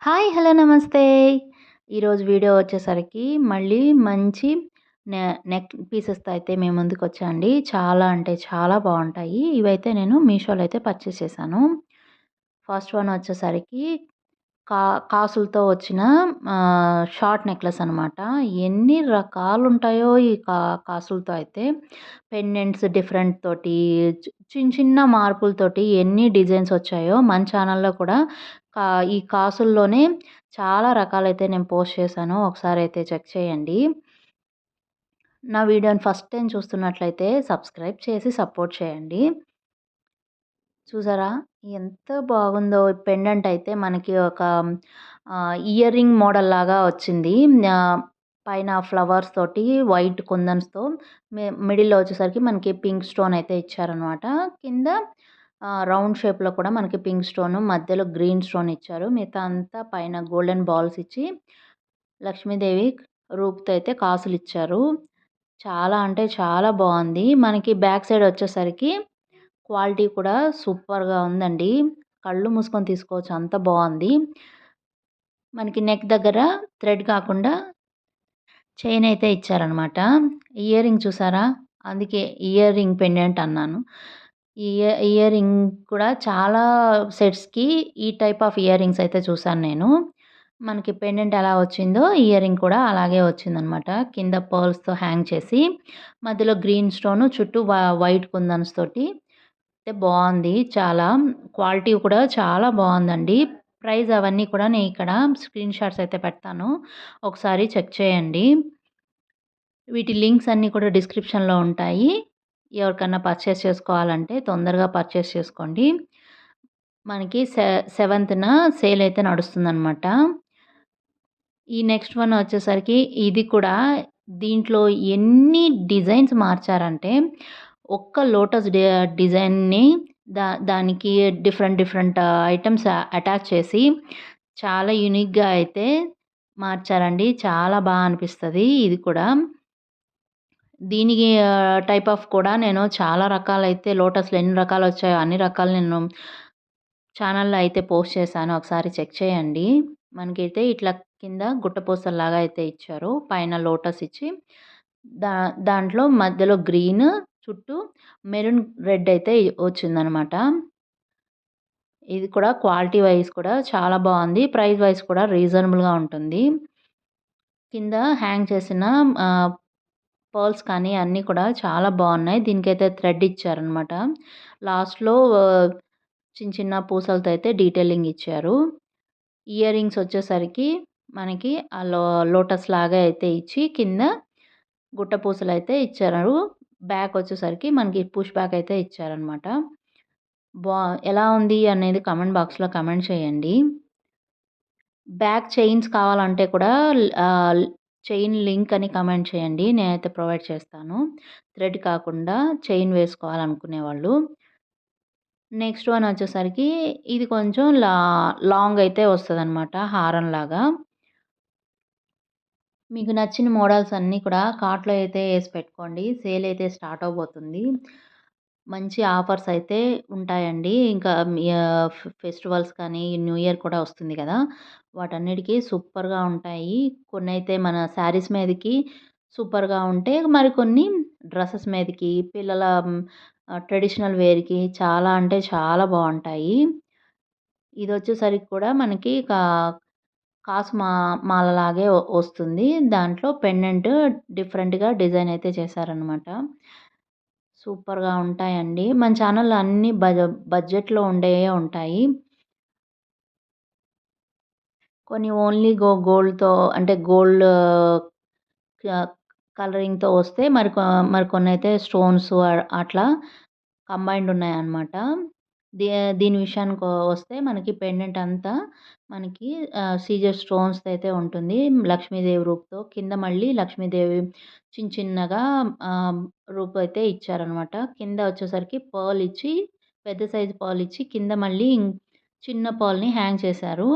Hi! Hello! నమస్తే. ఈరోజు video వచ్చేసరికి మళ్ళీ మంచి నెక్ పీసెస్‌తో అయితే మీ ముందుకొచ్చా అండి. చాలా అంటే చాలా బావుంటాయి. ఇవైతే నేను మీషోలో అయితే పర్చేస్ చేశాను. ఫస్ట్ వన్ వచ్చేసరికి కా కాసులతో వచ్చిన షార్ట్ నెక్లెస్ అనమాట. ఎన్ని రకాలుంటాయో ఈ కాసులతో అయితే. పెండెంట్స్ డిఫరెంట్ తోటి, చిన్న చిన్న మార్పులతోటి ఎన్ని డిజైన్స్ వచ్చాయో మన ఛానల్‌లో కూడా కా ఈ కాసుల్లోనే చాలా రకాలైతే నేను పోస్ట్ చేశాను. ఒకసారైతే చెక్ చేయండి. నా వీడియోని ఫస్ట్ టైమ్ చూస్తున్నట్లయితే సబ్స్క్రైబ్ చేసి సపోర్ట్ చేయండి. చూసారా? ఎంత బాగుందో పెండెంట్ అయితే మనకి ఒక ఇయర్ రింగ్ మోడల్‌లాగా వచ్చింది. ఆహ్, పైన ఫ్లవర్స్ తోటి వైట్ కుందన్స్‌తో మిడిల్‌లో వచ్చేసరికి మనకి పింక్ స్టోన్ అయితే ఇచ్చారనమాట. కింద రౌండ్ షేప్‌లో కూడా మనకి పింక్ స్టోను, మధ్యలో గ్రీన్ స్టోన్ ఇచ్చారు. మిగతా అంతా పైన గోల్డెన్ బాల్స్ ఇచ్చి లక్ష్మీదేవి రూపుతో అయితే కాసులిచ్చారు. చాలా అంటే చాలా బావుంది. మనకి బ్యాక్ సైడ్ వచ్చేసరికి క్వాలిటీ కూడా సూపర్‌గా ఉందండి. కళ్ళు మూసుకొని తీసుకోవచ్చు అంత బావుంది. మనకి నెక్ దగ్గర థ్రెడ్ కాకుండా చైన్ అయితే ఇచ్చారనమాట. ఇయర్ రింగ్ చూసారా? అందుకే ఇయర్ రింగ్ పెండెంట్ అన్నాను. ఇయర్ రింగ్ కూడా చాలా సెట్స్‌కి ఈ టైప్ ఆఫ్ ఇయర్ రింగ్స్ అయితే చూసాను నేను. మనకి పెండెంట్ ఎలా వచ్చిందో ఇయర్ రింగ్ కూడా అలాగే వచ్చిందనమాట. కింద పర్ల్స్‌తో హ్యాంగ్ చేసి, మధ్యలో గ్రీన్ స్టోను చుట్టూ వైట్ కుందన్స్ తోటి అయితే బావుంది చాలా. క్వాలిటీ కూడా చాలా బావుందండి. ప్రైస్ అవన్నీ కూడా నేను ఇక్కడ స్క్రీన్ షాట్స్ అయితే పెడతాను. ఒకసారి చెక్ చేయండి. వీటి లింక్స్ అన్నీ కూడా డిస్క్రిప్షన్‌లో ఉంటాయి. ఎవరికన్నా పర్చేస్ చేసుకోవాలంటే తొందరగా పర్చేస్ చేసుకోండి. మనకి సెవెంత్‌న సేల్ అయితే నడుస్తుందనమాట. ఈ నెక్స్ట్ వన్ వచ్చేసరికి ఇది కూడా దీంట్లో ఎన్ని డిజైన్స్ మార్చారంటే, ఒక్క లోటస్ డిజైన్‌ని దానికి డిఫరెంట్ డిఫరెంట్ ఐటెమ్స్ అటాచ్ చేసి చాలా యూనిక్‌గా అయితే మార్చారండి. చాలా అనిపిస్తది ఇది కూడా. దీనికి టైప్ ఆఫ్ కూడా నేను చాలా రకాలైతే లోటస్‌లో ఎన్ని రకాలొచ్చాయో అన్ని రకాలు నేను ఛానల్‌లో అయితే పోస్ట్ చేశాను. ఒకసారి చెక్ చేయండి. మనకైతే ఇట్లా కింద గుట్టపూసల్లాగా అయితే ఇచ్చారు. పైన లోటస్ ఇచ్చి దా దాంట్లో మధ్యలో గ్రీన్ చుట్టూ మెరూన్ రెడ్ అయితే వచ్చిందనమాట. ఇది కూడా క్వాలిటీ వైస్ కూడా చాలా బావుంది. ప్రైస్ వైస్ కూడా రీజనబుల్‌గా ఉంటుంది. కింద హ్యాంగ్ చేసిన ఆహ్, పర్ల్స్ కానీ అన్నీ కూడా చాలా బావున్నాయి. దీనికైతే థ్రెడ్ ఇచ్చారనమాట. లాస్ట్‌లో చిన్న చిన్న పూసలతో అయితే డీటెయిలింగ్ ఇచ్చారు. ఇయర్ రింగ్స్ వచ్చేసరికి మనకి ఆ లోటస్ లాగా అయితే ఇచ్చి కింద గుట్ట పూసలైతే ఇచ్చారు. బ్యాక్ వచ్చేసరికి మనకి పుష్ బ్యాక్ అయితే ఇచ్చారనమాట. బా ఎలా ఉంది అనేది కామెంట్ బాక్స్‌లో కామెంట్ చేయండి. బ్యాక్ చైన్స్ కావాలంటే కూడా ఆహ్, చైన్ లింక్ అని కామెంట్ చేయండి. నేనైతే ప్రొవైడ్ చేస్తాను. థ్రెడ్ కాకుండా చైన్ వేసుకోవాలనుకునేవాళ్ళు. నెక్స్ట్ వన్ వచ్చేసరికి ఇది కొంచెం లాంగ్ అయితే వస్తదనమాట హారంలాగా. మీకు నచ్చిన మోడల్స్ అన్నీ కూడా కార్ట్‌లో అయితే ఏసి పెట్టుకోండి. సేల్ అయితే స్టార్ట్ అవ్వబోతుంది. మంచి ఆఫర్స్ అయితే ఉంటాయండి. ఇంకా ఫెస్టివల్స్ కానీ, న్యూ ఇయర్ కూడా వస్తుంది గదా! వాటన్నిటికి సూపర్‌గా ఉంటాయి. కొన్నైతే మన శారీస్ మీదకి సూపర్‌గా ఉంటే, మరికొన్ని డ్రెసెస్ మీదకి, పిల్లల ట్రెడిషనల్ వేర్‌కి చాలా అంటే చాలా బావుంటాయి. ఇదొచ్చేసరికి కూడా మనకి కాసు మాలలాగే వస్తుంది. దాంట్లో పెండెంట్ డిఫరెంట్‌గా డిజైన్ అయితే చేశారనమాట. సూపర్‌గా ఉంటాయండి. మన ఛానల్‌లో అన్నీ బడ్జెట్‌లో ఉండేవే ఉంటాయి. కొన్ని ఓన్లీ గోల్డ్‌తో అంటే గోల్డ్ క కలరింగ్‌తో వస్తే మరికొన్నైతే స్టోన్స్ అట్లా కంబైన్డ్ ఉన్నాయన్నమాట. దీ దీని విషయానికి వస్తే మనకి పెండెంట్ అంతా మనకి సీజర్ స్టోన్స్‌తో అయితే ఉంటుంది. లక్ష్మీదేవి రూపుతో. కింద మళ్ళీ లక్ష్మీదేవి చిన్న చిన్నగా ఆహ్, రూపు అయితే ఇచ్చారనమాట. కింద వచ్చేసరికి పర్ల్ ఇచ్చి పెద్ద సైజ్ పర్ల్ ఇచ్చి కింద మళ్ళీ చిన్న పర్ల్‌ని హ్యాంగ్ చేశారు.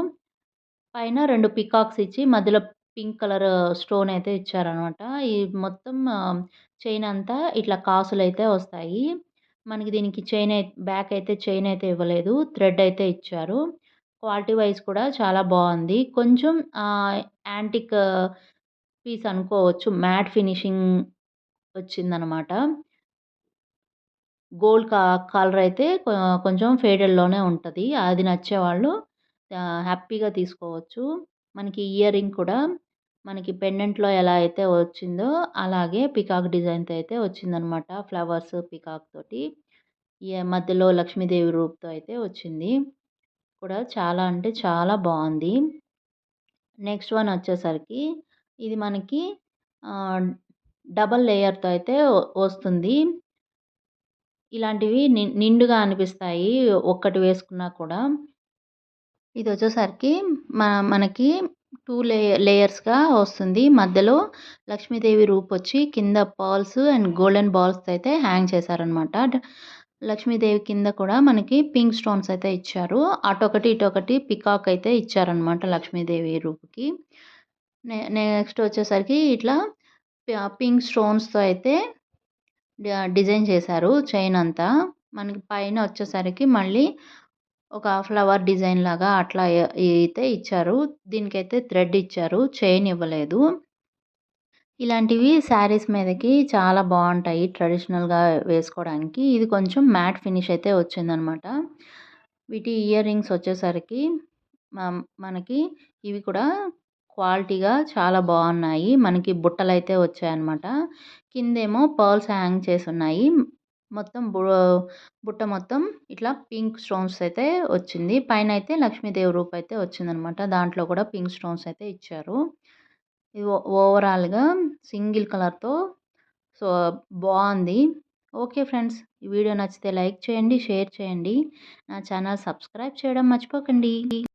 పైన 2 పీకాక్స్ ఇచ్చి మధ్యలో పింక్ కలర్ స్టోన్ అయితే ఇచ్చారనమాట. ఈ మొత్తం చైన్ అంతా ఇట్లా కాసులైతే వస్తాయి. మనకి దీనికి బ్యాక్ అయితే చైన్ అయితే ఇవ్వలేదు. థ్రెడ్ అయితే ఇచ్చారు. క్వాలిటీ వైస్ కూడా చాలా బావుంది. కొంచెం యాంటిక్ పీస్ అనుకోవచ్చు. మ్యాట్ ఫినిషింగ్ వచ్చిందనమాట. గోల్డ్ కలర్ అయితే కొంచెం ఫేడెడ్‌లోనే ఉంటది. అది నచ్చేవాళ్ళు హ్యాపీగా తీసుకోవచ్చు. మనకి ఇయర్ రింగ్ కూడా మనకి పెండెంట్‌లో ఎలా అయితే వచ్చిందో అలాగే పికాక్ డిజైన్‌తో అయితే వచ్చిందనమాట. ఫ్లవర్స్, పికాక్ తోటి. మధ్యలో లక్ష్మీదేవి రూపుతో అయితే వచ్చింది. కూడా చాలా అంటే చాలా బావుంది. నెక్స్ట్ వన్ వచ్చేసరికి ఇది మనకి ఆహ్, డబుల్ లేయర్‌తో అయితే వస్తుంది. ఇలాంటివి నిండుగా అనిపిస్తాయి ఒక్కటి వేసుకున్నా కూడా. ఇదొచ్చేసరికి మనకి 2 లేయర్స్‌గా వస్తుంది. మధ్యలో లక్ష్మీదేవి రూపొచ్చి కింద పర్ల్స్ అండ్ గోల్డెన్ బాల్స్‌తో అయితే హ్యాంగ్ చేశారనమాట. లక్ష్మీదేవి కింద కూడా మనకి పింక్ స్టోన్స్ అయితే ఇచ్చారు. అటొకటి, ఇటొకటి పికాక్ అయితే ఇచ్చారనమాట లక్ష్మీదేవి రూపుకి. నెక్స్ట్ వచ్చేసరికి ఇట్లా పింక్ స్టోన్స్‌తో అయితే డిజైన్ చేశారు చైనంతా. మనకి పైన వచ్చేసరికి మళ్ళీ ఒక ఫ్లవర్ డిజైన్ లాగా అట్లా అయితే ఇచ్చారు. దీనికైతే థ్రెడ్ ఇచ్చారు. చైన్ ఇవ్వలేదు. ఇలాంటివి శారీస్ మీదకి చాలా బావుంటాయి ట్రెడిషనల్‌గా వేసుకోవడానికి. ఇది కొంచెం మ్యాట్ ఫినిష్ అయితే వచ్చిందనమాట. వీటి ఇయర్ రింగ్స్ వచ్చేసరికి మనకి ఇవి కూడా క్వాలిటీగా చాలా బావున్నాయి. మనకి బుట్టలైతే వచ్చాయన్నమాట. కిందేమో పర్ల్స్ హ్యాంగ్ చేసున్నాయి. మొత్తం బుట్ట మొత్తం ఇట్లా పింక్ స్టోన్స్ అయితే వచ్చింది. పైనైతే లక్ష్మీదేవి రూపు అయితే వచ్చిందనమాట. దాంట్లో కూడా పింక్ స్టోన్స్ అయితే ఇచ్చారు. ఇది ఓవరాల్‌గా సింగిల్ కలర్‌తో సో, బావుంది. Okay friends. ఈ వీడియో నచ్చితే లైక్ చేయండి, షేర్ చేయండి. నా ఛానల్ సబ్స్క్రైబ్ చేయడం మర్చిపోకండి.